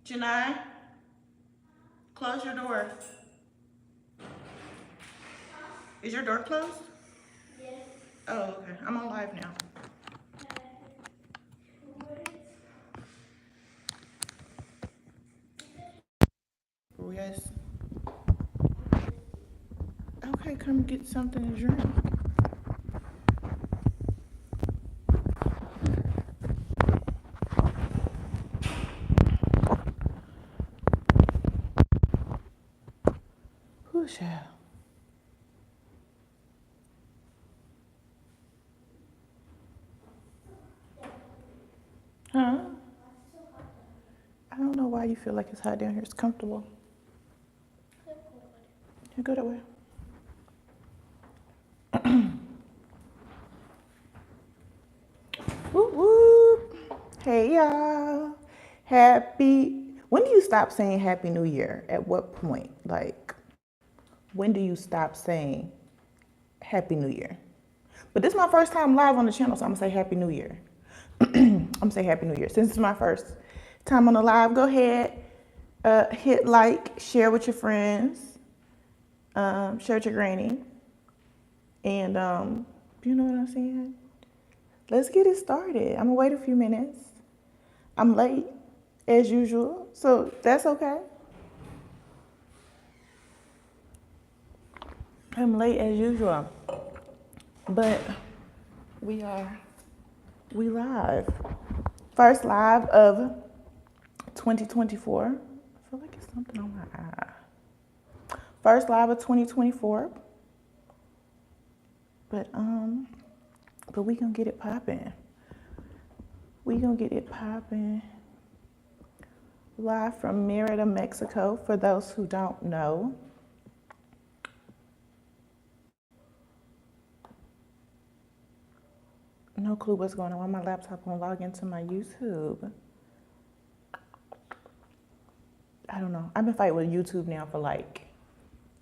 Janai, close your door. Is your door closed? Yes. Oh, okay. I'm on live now. Yes. Okay, come get something to drink. Who's that? Huh? I don't know why you feel like it's hot down here. It's comfortable. You go that way. Whoop whoop. Hey y'all. Happy. When do you stop saying Happy New Year? At what point? Like, when do you stop saying Happy New Year? But this is my first time live on the channel, so I'm gonna say Happy New Year. I'm gonna say Happy New Year. Since it's my first time on the live, go ahead, hit like, share with your friends, share with your granny, and you know what I'm saying? Let's get it started. I'm gonna wait a few minutes. I'm late, as usual, so that's okay. I'm late as usual, but we live. First live of 2024. I feel like it's something on my eye. First live of 2024. But we gonna get it popping. We gonna get it popping. Live from Merida, Mexico, for those who don't know. No clue what's going on. On my laptop, I'm gonna log into my YouTube. I don't know. I've been fighting with YouTube now for like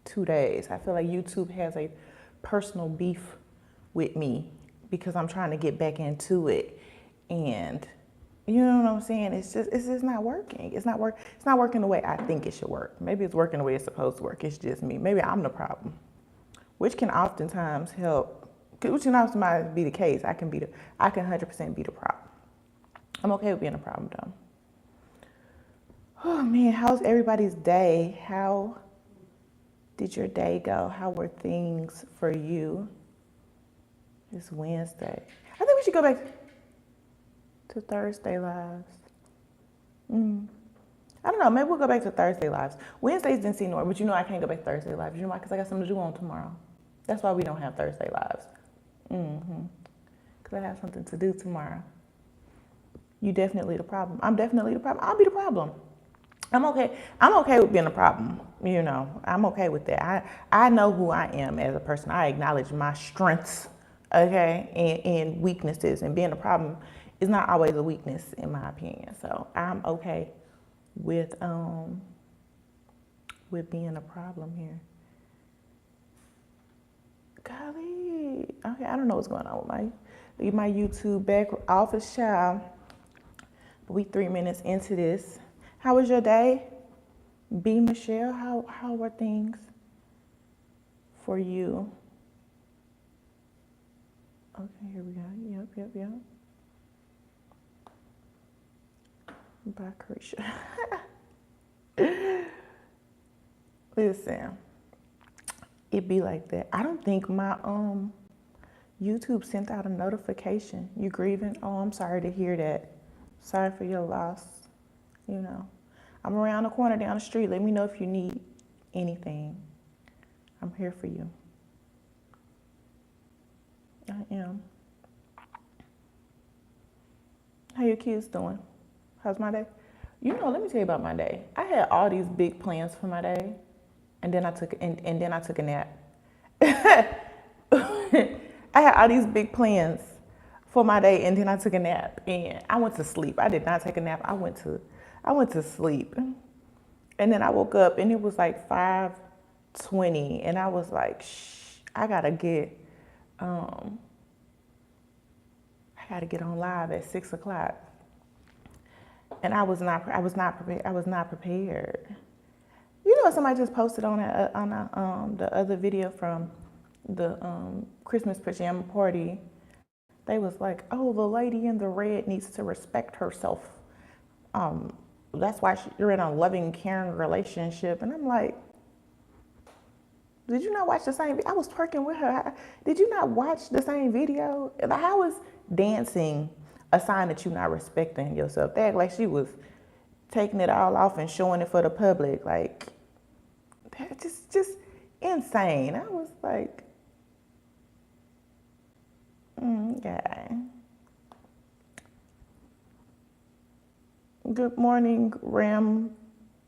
2 days. I feel like YouTube has a personal beef with me because I'm trying to get back into it, and you know what I'm saying? It's just not working. It's not working the way I think it should work. Maybe it's working the way it's supposed to work. It's just me. Maybe I'm the problem, which can oftentimes help. Which can oftentimes be the case. I can 100% be the problem. I'm okay with being a problem though. Oh man, how's everybody's day? How did your day go? How were things for you? It's Wednesday. I think we should go back to Thursday lives. I don't know. Maybe we'll go back to Thursday lives. Wednesdays didn't see nor, but you know I can't go back to Thursday lives. You know why? Because I got something to do on tomorrow. That's why we don't have Thursday lives. Because I have something to do tomorrow. You definitely the problem. I'm definitely the problem. I'll be the problem. I'm okay. I'm okay with being a problem. You know, I'm okay with that. I know who I am as a person. I acknowledge my strengths, okay, and weaknesses. And being a problem is not always a weakness, in my opinion. So I'm okay with being a problem here. Golly, okay, I don't know what's going on with my YouTube back office child. But we 3 minutes into this. How was your day? B. Michelle, how were things for you? Okay, here we go. Yep. Bye, Carisha. Listen, it be like that. I don't think my YouTube sent out a notification. You grieving? Oh, I'm sorry to hear that. Sorry for your loss. You know, I'm around the corner down the street. Let me know if you need anything. I'm here for you. I am. How your kids doing? How's my day? You know, let me tell you about my day. I had all these big plans for my day, and then I took a nap. I had all these big plans for my day, and then I took a nap, and I went to sleep. I did not take a nap. I went to sleep, and then I woke up, and it was like 5:20, and I was like, shh, I gotta get on live at 6 o'clock. and I was not prepared. You know, somebody just posted on the other video from the Christmas pajama party. They was like, "Oh, the lady in the red needs to respect herself. Um, that's why you're in a loving, caring relationship." And I'm like, "Did you not watch the same? I was twerking with her. Did you not watch the same video? How is dancing a sign that you're not respecting yourself?" They act like she was taking it all off and showing it for the public. Like, that's just insane. I was like, okay. Good morning, Ram.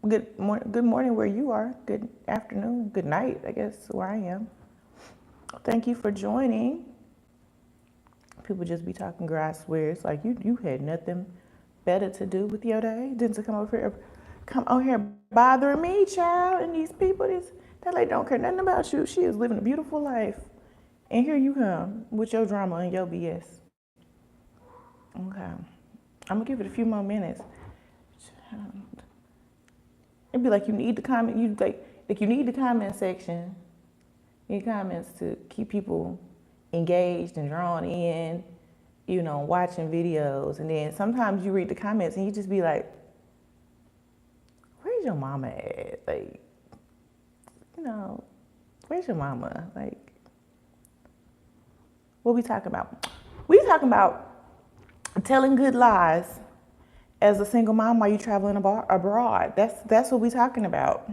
Good morning where you are. Good afternoon. Good night, I guess, where I am. Thank you for joining. People just be talking grass where it's like you had nothing better to do with your day than to come on here bothering me, child, and these people. That lady don't care nothing about you. She is living a beautiful life, and here you come with your drama and your BS. Okay, I'm gonna give it a few more minutes. It'd be like you need the comment. You need the comment section. You need comments to keep people engaged and drawn in, you know, watching videos. And then sometimes you read the comments and you just be like, where's your mama at? Like, you know, where's your mama? Like, what we talking about? We talking about telling good lies as a single mom while you traveling abroad. That's what we talking about.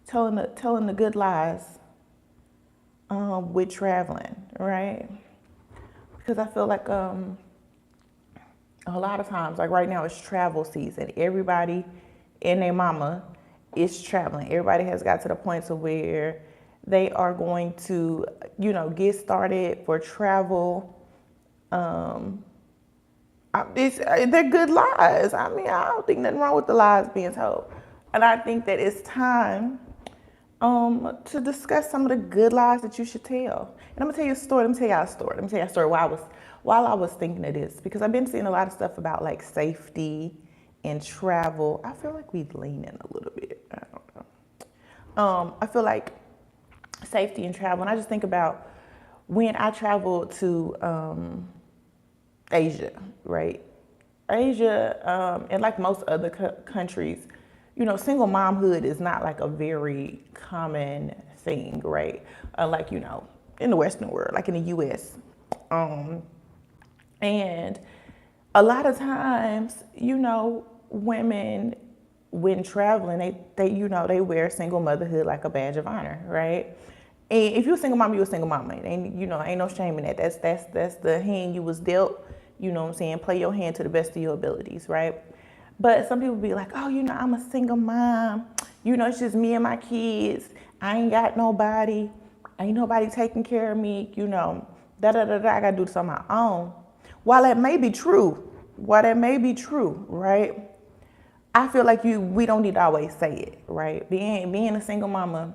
Telling the good lies with traveling, right? Because I feel like a lot of times, like right now, it's travel season. Everybody and their mama is traveling. Everybody has got to the point to where they are going to, you know, get started for travel. They're good lies. I mean, I don't think nothing wrong with the lies being told. And I think that it's time to discuss some of the good lies that you should tell. And I'm gonna tell you a story. Let me tell you a story while I was thinking of this, because I've been seeing a lot of stuff about like safety and travel. I feel like we lean in a little bit. I don't know. I feel like safety and travel, and I just think about when I traveled to Asia, right? Asia, and like most other countries, you know, single momhood is not like a very common thing, right? Like, you know, in the Western world, like in the US. And a lot of times, you know, women, when traveling, they you know, they wear single motherhood like a badge of honor, right? And if you're a single mama, you're a single mama. Ain't, you know, ain't no shame in that. That's the hand you was dealt. You know what I'm saying? Play your hand to the best of your abilities, right? But some people be like, oh, you know, I'm a single mom. You know, it's just me and my kids. I ain't got nobody. Ain't nobody taking care of me. You know, I gotta do this on my own. While that may be true, right? I feel like we don't need to always say it, right? Being a single mama,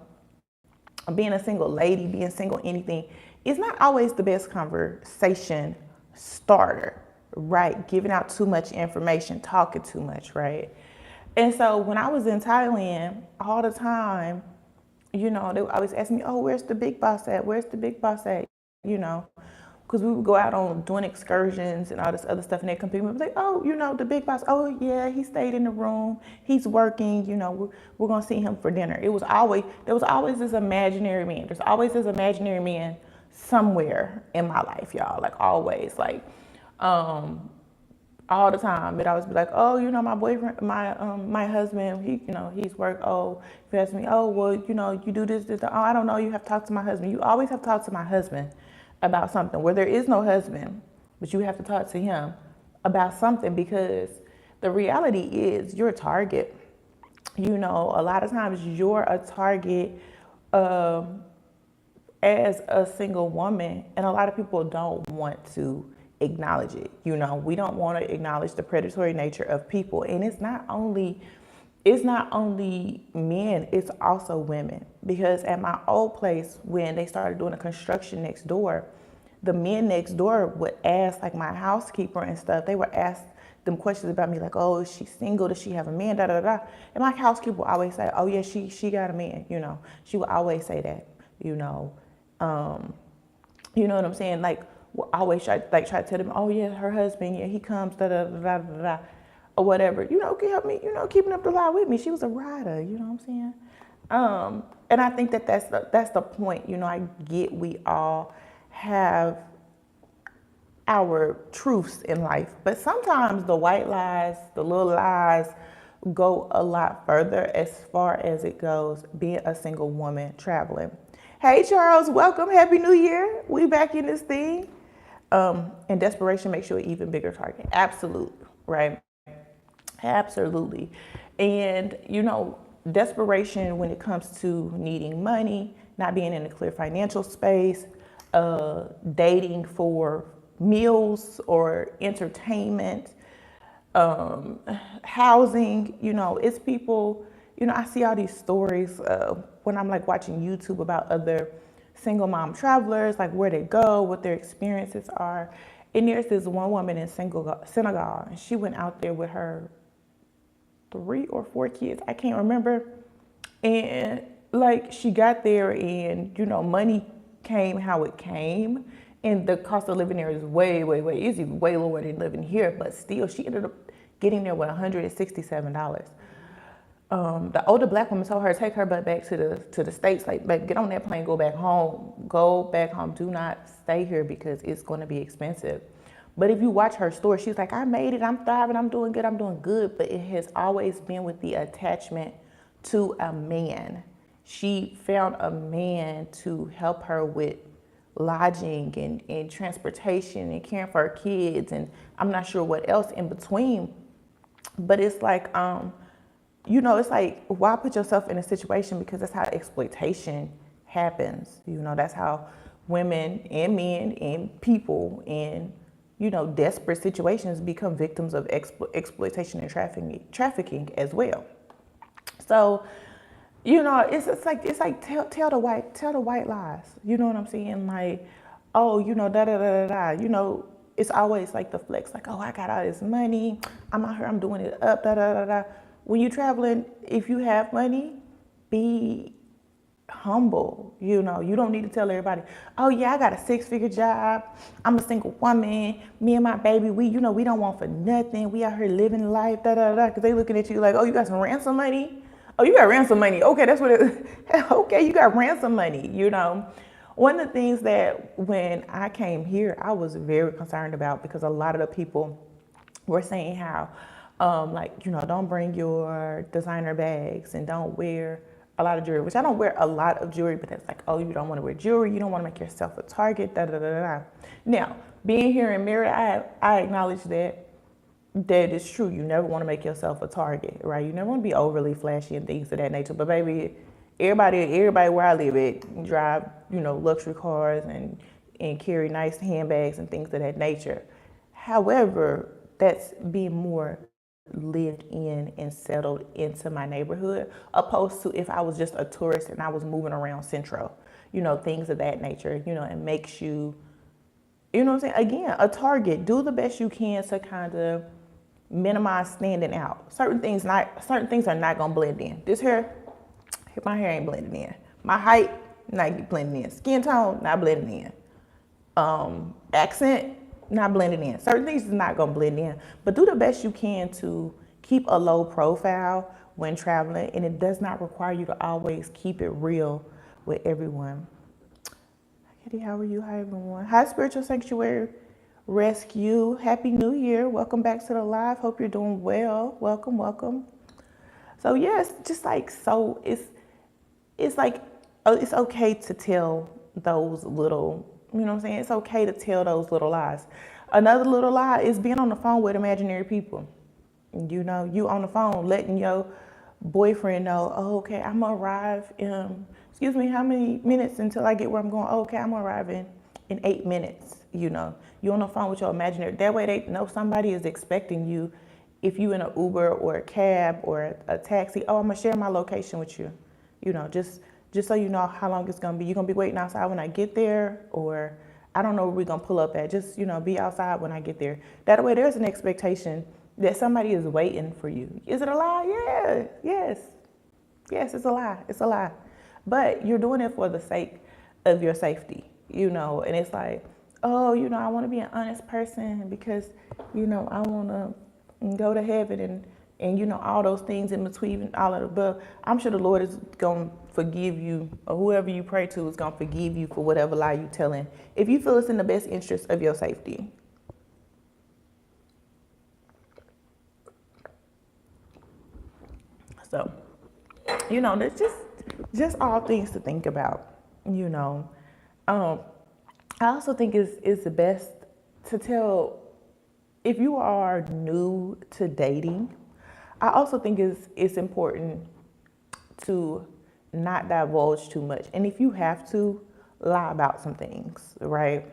being a single lady, being single anything, it's not always the best conversation starter, right? Giving out too much information, talking too much, right? And so when I was in Thailand, all the time, you know, they would always ask me, oh, where's the big boss at? Where's the big boss at? You know, because we would go out on doing excursions and all this other stuff, and they'd come pick me up and be like, oh, you know, the big boss, oh yeah, he stayed in the room, he's working, you know, we're gonna see him for dinner. There was always this imaginary man. There's always this imaginary man somewhere in my life, y'all, like always, like, all the time. It always be like, oh, you know, my boyfriend, my husband, he, you know, he's work. Oh, if you ask me, oh, well, you know, you do this, oh, I don't know, you have to talk to my husband. You always have to talk to my husband about something, where there is no husband, but you have to talk to him about something, because the reality is you're a target. You know, a lot of times you're a target as a single woman, and a lot of people don't want to acknowledge it. You know, we don't want to acknowledge the predatory nature of people. And it's not only men, it's also women. Because at my old place, when they started doing the construction next door, the men next door would ask, like my housekeeper and stuff, they would ask them questions about me, like, oh, is she single? Does she have a man? Da da da. And my housekeeper will always say, oh yeah, she got a man. She will always say that. You know what I'm saying? Like, will always try to tell them, oh yeah, her husband, yeah, he comes, da da da da da da, or whatever. Can help me, keeping up the lie with me. She was a rider. You know what I'm saying? And I think that's the point. I get we all have our truths in life, but sometimes the white lies, the little lies, go a lot further as far as it goes being a single woman traveling. Hey Charles, welcome. Happy New Year. We back in this thing. And desperation makes you an even bigger target. Absolutely, right? Absolutely. And desperation when it comes to needing money, not being in a clear financial space, dating for meals or entertainment, housing, it's people, I see all these stories when I'm like watching YouTube about other single mom travelers, like where they go, what their experiences are. And there's this one woman in Senegal, and she went out there with her 3 or 4 kids, I can't remember. And like she got there and, money came how it came. And the cost of living there is way, way, way, it's even way lower than living here. But still, she ended up getting there with $167. The older black woman told her, take her butt back to the States. Like, babe, get on that plane, go back home. Go back home. Do not stay here because it's going to be expensive. But if you watch her story, she's like, I made it. I'm thriving. I'm doing good. But it has always been with the attachment to a man. She found a man to help her with lodging and transportation and caring for her kids. And I'm not sure what else in between. But it's like, it's like, why put yourself in a situation? Because that's how exploitation happens. That's how women and men and people in, desperate situations become victims of exploitation and trafficking as well. So, it's like tell the white lies. You know what I'm saying? Like, oh, da da da da da. It's always like the flex, like, oh, I got all this money. I'm out here, I'm doing it up, da da da da. When you're traveling, if you have money, be humble. You don't need to tell everybody, oh yeah, I got a 6-figure job. I'm a single woman. Me and my baby, we don't want for nothing. We out here living life, da da da. Because they looking at you like, oh, you got some ransom money. Oh, you got ransom money. Okay, that's what it. Okay, you got ransom money. One of the things that when I came here, I was very concerned about, because a lot of the people were saying how, don't bring your designer bags and don't wear a lot of jewelry, which I don't wear a lot of jewelry, but that's like, oh, you don't want to wear jewelry. You don't want to make yourself a target, da da da da. Now, being here in Merida, I acknowledge that is true. You never want to make yourself a target, right? You never want to be overly flashy and things of that nature. But baby, everybody where I live at drive, luxury cars and carry nice handbags and things of that nature. However, that's being more lived in and settled into my neighborhood, opposed to if I was just a tourist and I was moving around Central, things of that nature, and makes you, what I'm saying? Again, a target. Do the best you can to kind of minimize standing out. Certain things are not gonna blend in. My hair ain't blending in. My height, not blending in. Skin tone, not blending in. Accent, not blending in. Certain things is not gonna blend in. But do the best you can to keep a low profile when traveling, and it does not require you to always keep it real with everyone. Kitty, how are you? Hi everyone. Hi Spiritual Sanctuary Rescue. Happy New Year. Welcome back to the live. Hope you're doing well. Welcome. So yes, just like, so it's like, it's okay to tell those little, what I'm saying? It's okay to tell those little lies. Another little lie is being on the phone with imaginary people. You on the phone letting your boyfriend know, oh, okay, I'm gonna arrive excuse me, how many minutes until I get where I'm going? Oh, okay, I'm arriving in 8 minutes. You on the phone with your imaginary. That way they know somebody is expecting you. If you in an Uber or a cab or a taxi, oh, I'm gonna share my location with you. Just so you know how long it's gonna be. You're gonna be waiting outside when I get there, or I don't know where we're gonna pull up at. Just, be outside when I get there. That way there's an expectation that somebody is waiting for you. Is it a lie? Yeah, yes, it's a lie. It's a lie. But you're doing it for the sake of your safety, and it's like, oh, I want to be an honest person because, I want to go to heaven and all those things in between, all of the above. I'm sure the Lord is going to forgive you, or whoever you pray to is going to forgive you for whatever lie you're telling, if you feel it's in the best interest of your safety. So, there's just all things to think about, I also think it's the best to tell, if you are new to dating, I also think it's important to not divulge too much. And if you have to, lie about some things, right?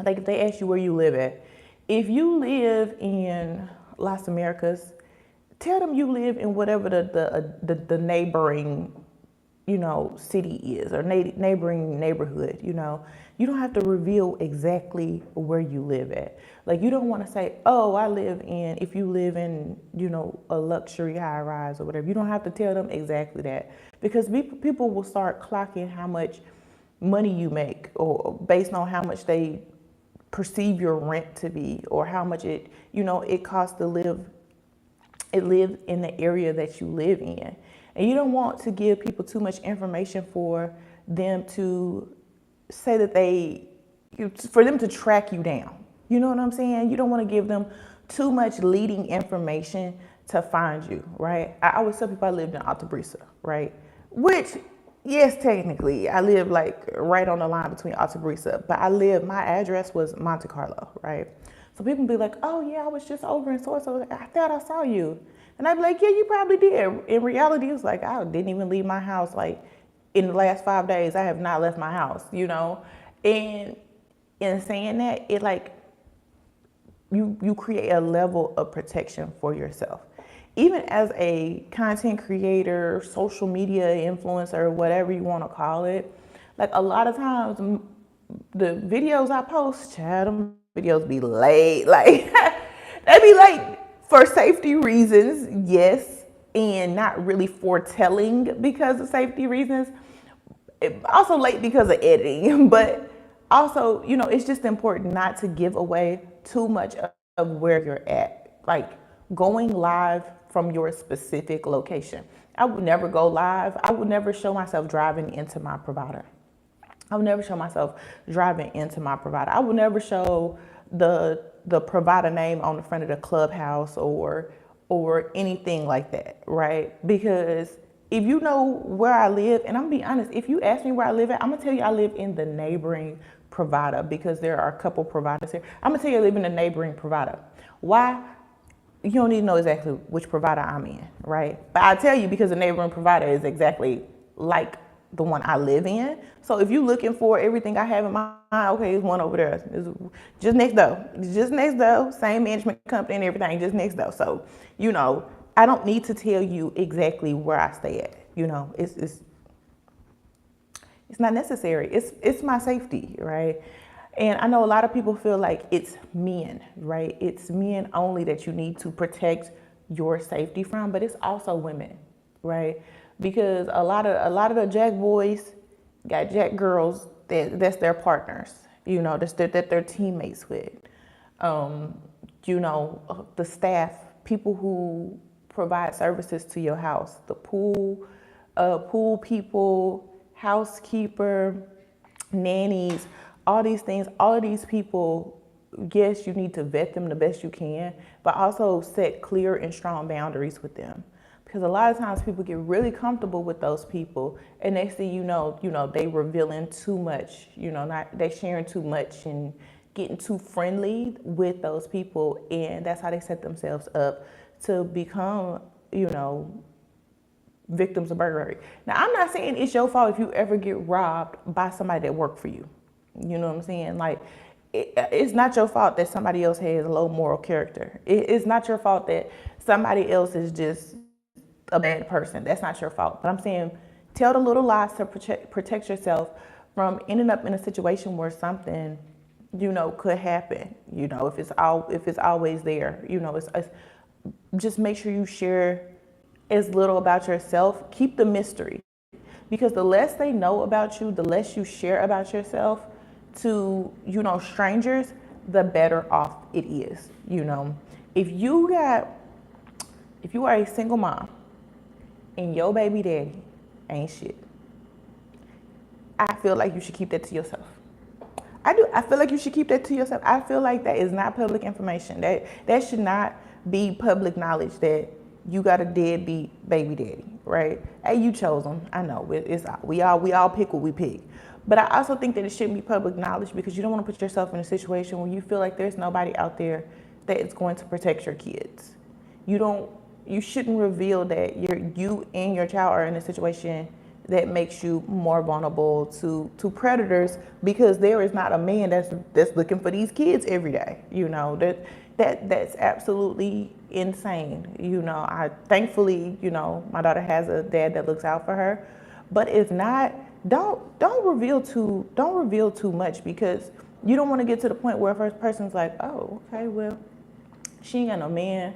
Like if they ask you where you live at, if you live in Las Americas, tell them you live in whatever the neighboring, city is, or neighboring neighborhood. You don't have to reveal exactly where you live at. Like, you don't want to say, oh, if you live in, a luxury high rise or whatever, you don't have to tell them exactly that, because people will start clocking how much money you make, or based on how much they perceive your rent to be, or how much it costs to live in the area that you live in. And you don't want to give people too much information for them to say for them to track you down. You know what I'm saying? You don't want to give them too much leading information to find you, right? I always tell people I lived in Alta Brisa, right? Which, yes, technically, I live like right on the line between Alta Brisa, but my address was Monte Carlo, right? So people be like, oh yeah, I was just over in so-and-so, I thought I saw you. And I'd be like, yeah, you probably did. In reality, it was like, I didn't even leave my house. Like, in the last 5 days, I have not left my house, And in saying that, it like, you create a level of protection for yourself. Even as a content creator, social media influencer, whatever you want to call it, like a lot of times, the videos I post, child, them videos be late. Like, they be late for safety reasons, yes, and not really foretelling because of safety reasons. Also late because of editing, but also, it's just important not to give away too much of where you're at. Like going live from your specific location. I would never go live. I would never show myself driving into my provider. I would never show myself driving into my provider. I would never show the provider name on the front of the clubhouse or anything like that, right? Because if you know where I live, and I'm gonna be honest, if you ask me where I live at, I'm gonna tell you I live in the neighboring provider, because there are a couple providers here. I'm gonna tell you I live in the neighboring provider. Why? You don't need to know exactly which provider I'm in, right? But I tell you because the neighboring provider is exactly like the one I live in. So if you're looking for everything I have in mind, okay, there's one over there. It's just next door, same management company and everything, just next door. So, I don't need to tell you exactly where I stay at. It's not necessary. It's my safety, right? And I know a lot of people feel like it's men, right? It's men only that you need to protect your safety from, but it's also women, right? Because a lot of the jack boys got jack girls that's their partners, that they're teammates with. The staff, people who provide services to your house, the pool people, housekeeper, nannies, all these things, all of these people, yes, you need to vet them the best you can, but also set clear and strong boundaries with them. Because a lot of times people get really comfortable with those people, and they see, they revealing too much, they sharing too much and getting too friendly with those people, and that's how they set themselves up to become, victims of burglary. Now, I'm not saying it's your fault if you ever get robbed by somebody that worked for you. You know what I'm saying? Like, it's not your fault that somebody else has low moral character. It's not your fault that somebody else is just a bad person. That's not your fault. But I'm saying, tell the little lies to protect yourself from ending up in a situation where something, could happen. If it's always there, it's just make sure you share as little about yourself. Keep the mystery, because the less they know about you, the less you share about yourself to, strangers, the better off it is. If you are a single mom and your baby daddy ain't shit, I feel like you should keep that to yourself. I do. I feel like you should keep that to yourself. I feel like that is not public information. That should not be public knowledge that you got a deadbeat baby daddy, right? Hey, you chose him. I know. We all pick what we pick. But I also think that it shouldn't be public knowledge, because you don't want to put yourself in a situation where you feel like there's nobody out there that is going to protect your kids. You shouldn't reveal that you and your child are in a situation that makes you more vulnerable to predators, because there is not a man that's looking for these kids every day. That's absolutely insane. I thankfully, my daughter has a dad that looks out for her. But if not, don't reveal too much, because you don't want to get to the point where a first person's like, oh, okay, well, she ain't got no man.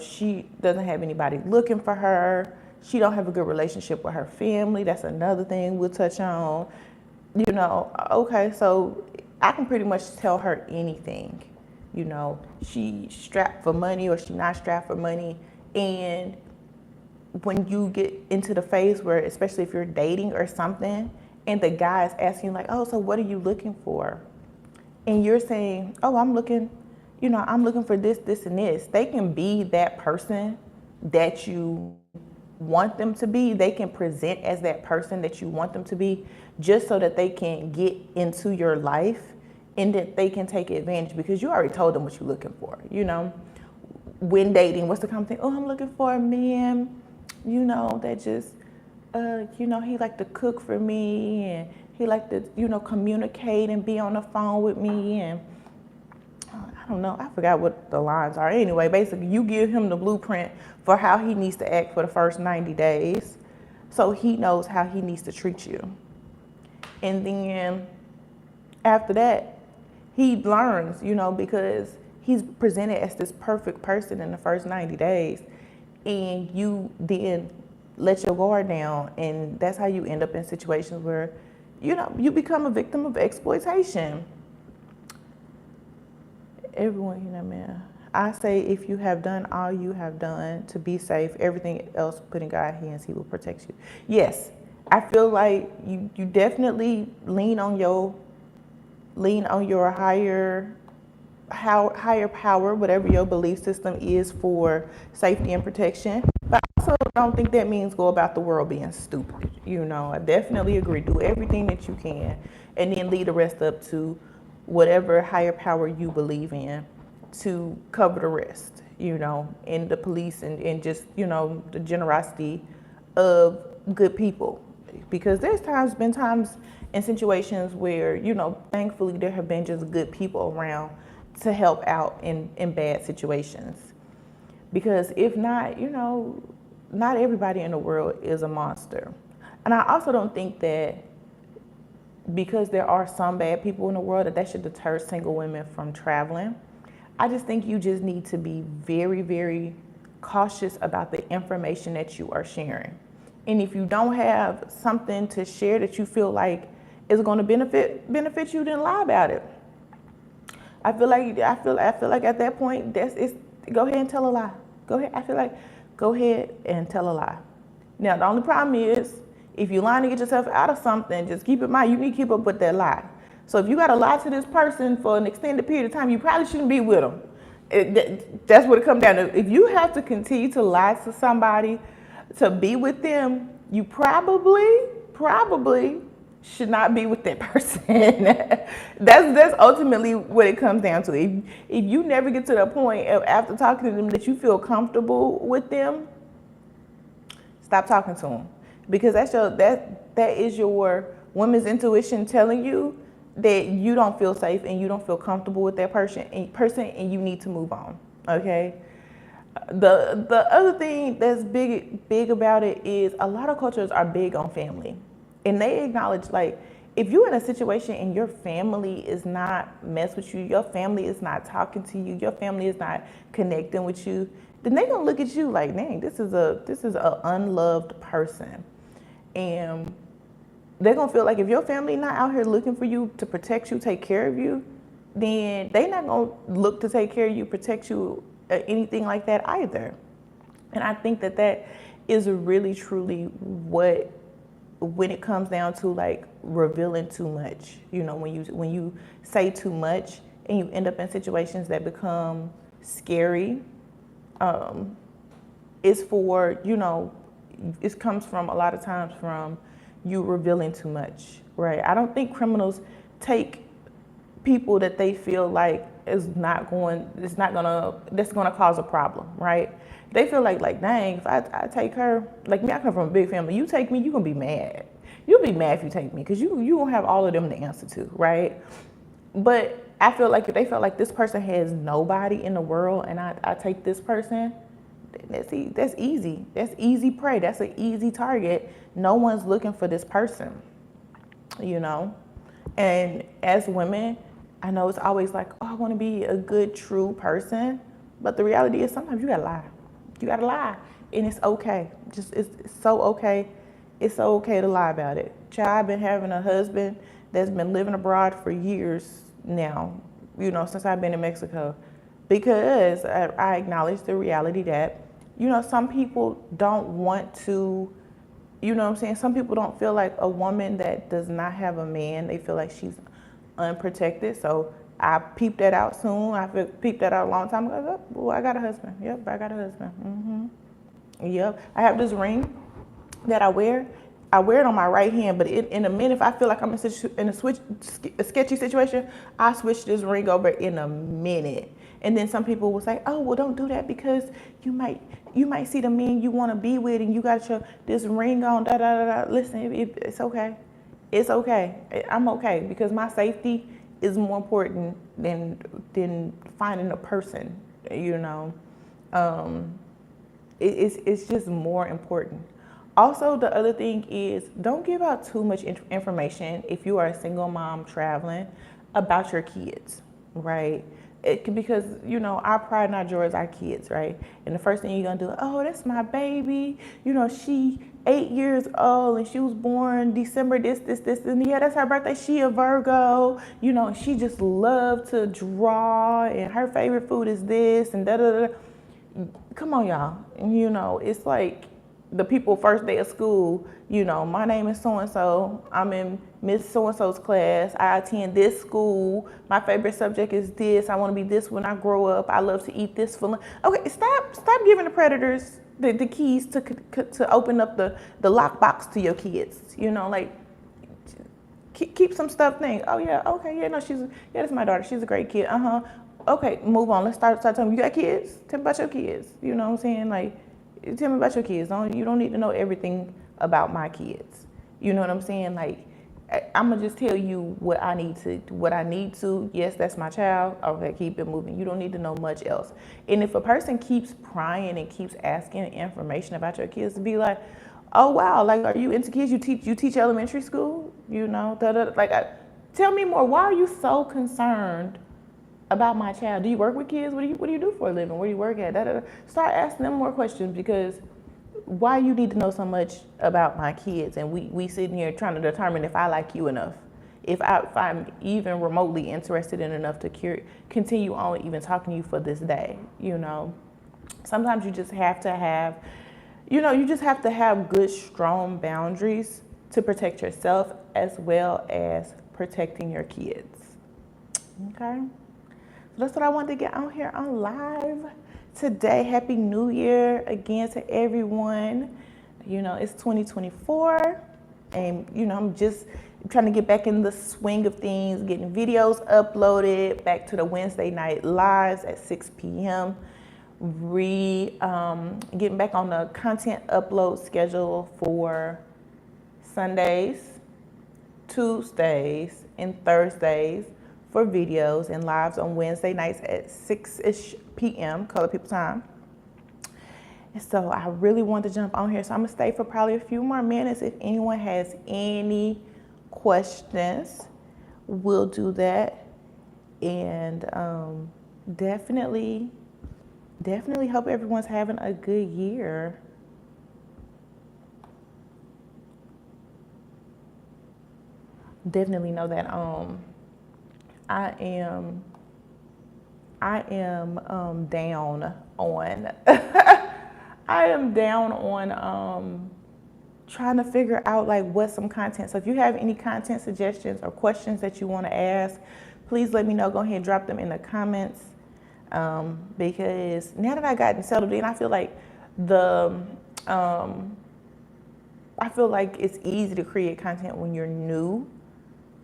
She doesn't have anybody looking for her. She don't have a good relationship with her family. That's another thing we'll touch on. Okay, so I can pretty much tell her anything. She strapped for money or she not strapped for money. And when you get into the phase where, especially if you're dating or something, and the guy is asking like, oh, so what are you looking for? And you're saying, oh, I'm looking for this, this, and this. They can be that person that you want them to be. They can present as that person that you want them to be, just so that they can get into your life and that they can take advantage, because you already told them what you're looking for. When dating, what's the common thing? Oh, I'm looking for a man, that just, he like to cook for me, and he like to, communicate and be on the phone with me, and I don't know, I forgot what the lines are. Anyway, basically, you give him the blueprint for how he needs to act for the first 90 days, so he knows how he needs to treat you. And then after that, he learns, because he's presented as this perfect person in the first 90 days, and you then let your guard down, and that's how you end up in situations where, you become a victim of exploitation. Everyone, man. I say, if you have done all you have done to be safe, everything else put in God's hands, He will protect you. Yes, I feel like you definitely lean on your higher power, whatever your belief system is, for safety and protection. But I also don't think that means go about the world being stupid. I definitely agree. Do everything that you can, and then leave the rest up to whatever higher power you believe in to cover the rest, and the police and just, the generosity of good people. Because there's been times in situations where, thankfully there have been just good people around to help out in bad situations. Because if not, not everybody in the world is a monster. And I also don't think that because there are some bad people in the world that should deter single women from traveling. I just think you just need to be very, very cautious about the information that you are sharing. And if you don't have something to share that you feel like is going to benefit you, then lie about it. I feel like at that point, go ahead and tell a lie. Go ahead and tell a lie. Now, the only problem is, if you're lying to get yourself out of something, just keep in mind, you need to keep up with that lie. So if you got to lie to this person for an extended period of time, you probably shouldn't be with them. That's what it comes down to. If you have to continue to lie to somebody to be with them, you probably should not be with that person. That's ultimately what it comes down to. If you never get to the point of, after talking to them, that you feel comfortable with them, stop talking to them. Because that is your woman's intuition telling you that you don't feel safe and you don't feel comfortable with that person, and you need to move on. Okay. The other thing that's big about it is, a lot of cultures are big on family, and they acknowledge, like, if you're in a situation and your family is not mess with you, your family is not talking to you, your family is not connecting with you, then they're gonna look at you like, dang, this is a unloved person. And they're gonna feel like if your family not out here looking for you to protect you, take care of you, then they not gonna look to take care of you, protect you, anything like that either. And I think that is really truly what, when it comes down to like revealing too much, when you say too much and you end up in situations that become scary, it's for, it comes from a lot of times from you revealing too much, right? I don't think criminals take people that they feel like that's gonna cause a problem, right? They feel like dang, if I take her, like me, I come from a big family. You take me, you gonna be mad. You'll be mad if you take me, because you won't have all of them to answer to, right? But I feel like if they felt like this person has nobody in the world and I take this person, that's easy. That's easy prey. That's an easy target. No one's looking for this person, And as women, I know it's always like, oh, I want to be a good, true person. But the reality is sometimes you gotta lie. You gotta lie. And it's okay. It's so okay. It's so okay to lie about it. Child, I've been having a husband that's been living abroad for years now, since I've been in Mexico. Because I acknowledge the reality that, some people don't want to, some people don't feel like a woman that does not have a man, they feel like she's unprotected. So I peeped that out soon. I peeped that out a long time ago. Oh, I got a husband. Yep, I got a husband. Yep. I have this ring that I wear. I wear it on my right hand, but in a minute, if I feel like I'm in a sketchy situation, I switch this ring over in a minute. And then some people will say, oh, well, don't do that because you might see the man you want to be with and you got this ring on, da, da, da, da. Listen, it's okay. It's okay. I'm okay because my safety is more important than finding a person, It's just more important. Also, the other thing is don't give out too much information if you are a single mom traveling about your kids, right? Because, our pride and our joy is our kids, right? And the first thing you're going to do, oh, that's my baby. She 8 years old and she was born December this, and yeah, that's her birthday. She a Virgo, she just loved to draw and her favorite food is this and da da da. Come on, y'all. It's like the people first day of school, my name is so-and-so. I'm in Miss So-and-so's class. I attend this school. My favorite subject is this. I want to be this when I grow up. I love to eat this for lunch. Okay, stop giving the predators the keys to open up the lockbox to your kids. Keep some stuff things. Oh yeah, okay, yeah, no, that's my daughter. She's a great kid. Okay, move on. Let's start telling you got kids. Tell me about your kids. You know what I'm saying? Tell me about your kids. You don't need to know everything about my kids. You know what I'm saying? I'm gonna just tell you what I need to. Yes, that's my child. Okay, keep it moving. You don't need to know much else. And if a person keeps prying and keeps asking information about your kids, to be like, oh wow, are you into kids? You teach elementary school? Tell me more. Why are you so concerned about my child? Do you work with kids? What do you do for a living? Where do you work at? Start asking them more questions, because why you need to know so much about my kids? And we sitting here trying to determine if I like you enough, if I'm even remotely interested in enough to continue on even talking to you for this day. Sometimes you just have to have, good, strong boundaries to protect yourself as well as protecting your kids. Okay. That's what I wanted to get on here on live today. Happy New Year again to everyone. It's 2024 and, I'm just trying to get back in the swing of things, getting videos uploaded, back to the Wednesday night lives at 6 p.m. Getting back on the content upload schedule for Sundays, Tuesdays, and Thursdays for videos, and lives on Wednesday nights at 6-ish p.m. Color People Time. And so I really wanted to jump on here. So I'm gonna stay for probably a few more minutes. If anyone has any questions, we'll do that. And definitely definitely hope everyone's having a good year. Definitely know that I am down on I am down on trying to figure out like what's some content. So if you have any content suggestions or questions that you want to ask, please let me know. Go ahead and drop them in the comments. Because now that I gotten settled in, I feel like the I feel like it's easy to create content when you're new.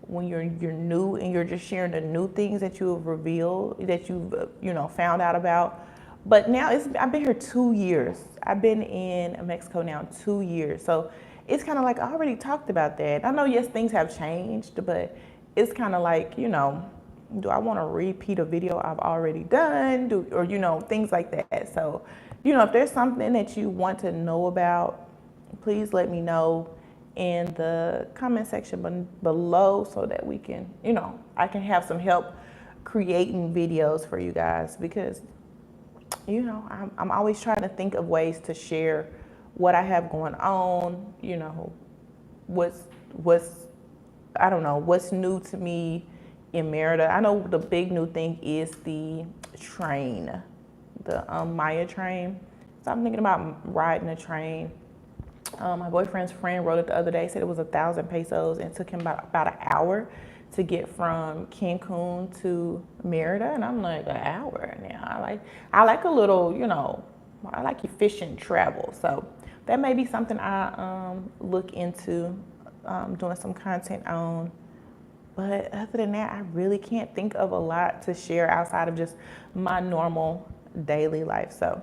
When you're new and you're just sharing the new things that you have revealed, that you've found out about. But now I've been here 2 years. I've been in Mexico now 2 years. So it's kind of like I already talked about that. I know, yes, things have changed, but it's kind of like, do I want to repeat a video I've already done? Or things like that. So, if there's something that you want to know about, please let me know in the comment section below so that we can, I can have some help creating videos for you guys, because, I'm always trying to think of ways to share what I have going on, what's I don't know, what's new to me in Merida. I know the big new thing is the train, the Maya train. So I'm thinking about riding a train. My boyfriend's friend wrote it the other day, said it was 1,000 pesos and it took him about an hour to get from Cancun to Merida. And I'm like, an hour now. I like a little, I like efficient travel. So that may be something I look into doing some content on. But other than that, I really can't think of a lot to share outside of just my normal daily life. So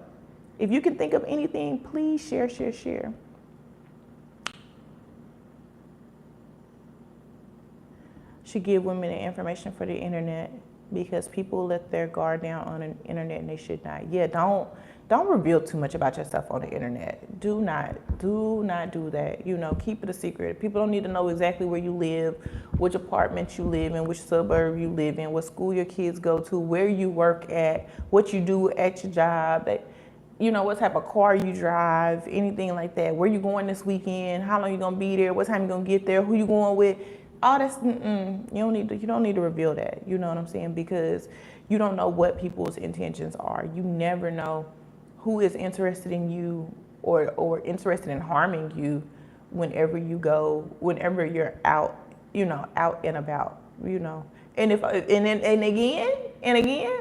if you can think of anything, please share. Should give women the information for the internet, because people let their guard down on the internet and they should not. Yeah, don't reveal too much about yourself on the internet. Do not do that. Keep it a secret. People don't need to know exactly where you live, which apartment you live in, which suburb you live in, what school your kids go to, where you work at, what you do at your job, what type of car you drive, anything like that. Where you going this weekend, how long you gonna be there, what time you gonna get there, who you going with. All this, you don't need to reveal that. You know what I'm saying? Because you don't know what people's intentions are. You never know who is interested in you or interested in harming you whenever you're out, out and about, And again,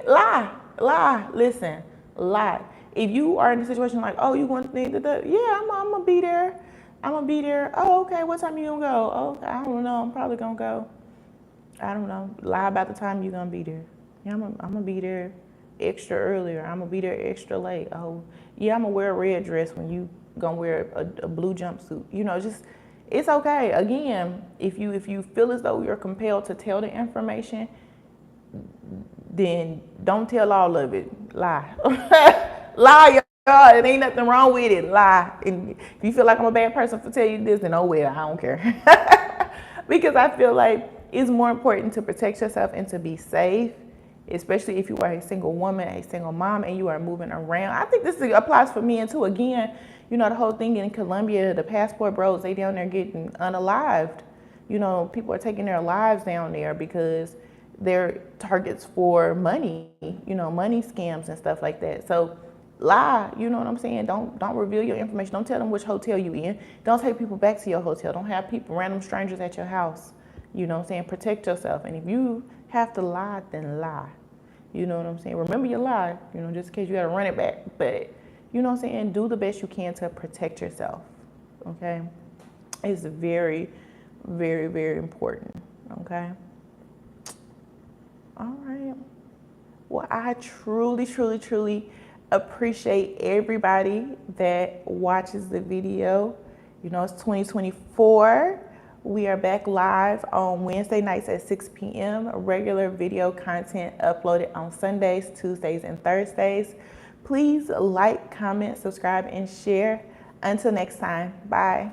lie. Listen, lie. If you are in a situation like, oh, you going to think that, yeah, I'm gonna be there. Oh, okay. What time you gonna go? Oh, I don't know. I'm probably gonna go. I don't know. Lie about the time you're gonna be there. Yeah, I'm gonna be there extra earlier. I'm gonna be there extra late. Oh, yeah, I'm gonna wear a red dress when you gonna wear a blue jumpsuit. Just it's okay. Again, if you feel as though you're compelled to tell the information, then don't tell all of it. Lie. Lie, y'all. It ain't nothing wrong with it. Lie. And if you feel like I'm a bad person for telling you this, then oh well, I don't care. Because I feel like it's more important to protect yourself and to be safe, especially if you are a single woman, a single mom, and you are moving around. I think this applies for men too. Again, the whole thing in Colombia, the passport bros, they down there getting unalived. People are taking their lives down there because they're targets for money, money scams and stuff like that. So lie, you know what I'm saying? Don't reveal your information. Don't tell them which hotel you in. Don't take people back to your hotel. Don't have random strangers at your house. You know what I'm saying? Protect yourself. And if you have to lie, then lie. You know what I'm saying? Remember your lie, just in case you got to run it back. But, you know what I'm saying? Do the best you can to protect yourself, okay? It's very, very, very important, okay? All right. Well, I truly appreciate everybody that watches the video. It's 2024. We are back live on Wednesday nights at 6 p.m. Regular video content uploaded on Sundays, Tuesdays, and Thursdays. Please like, comment, subscribe, and share. Until next time, bye.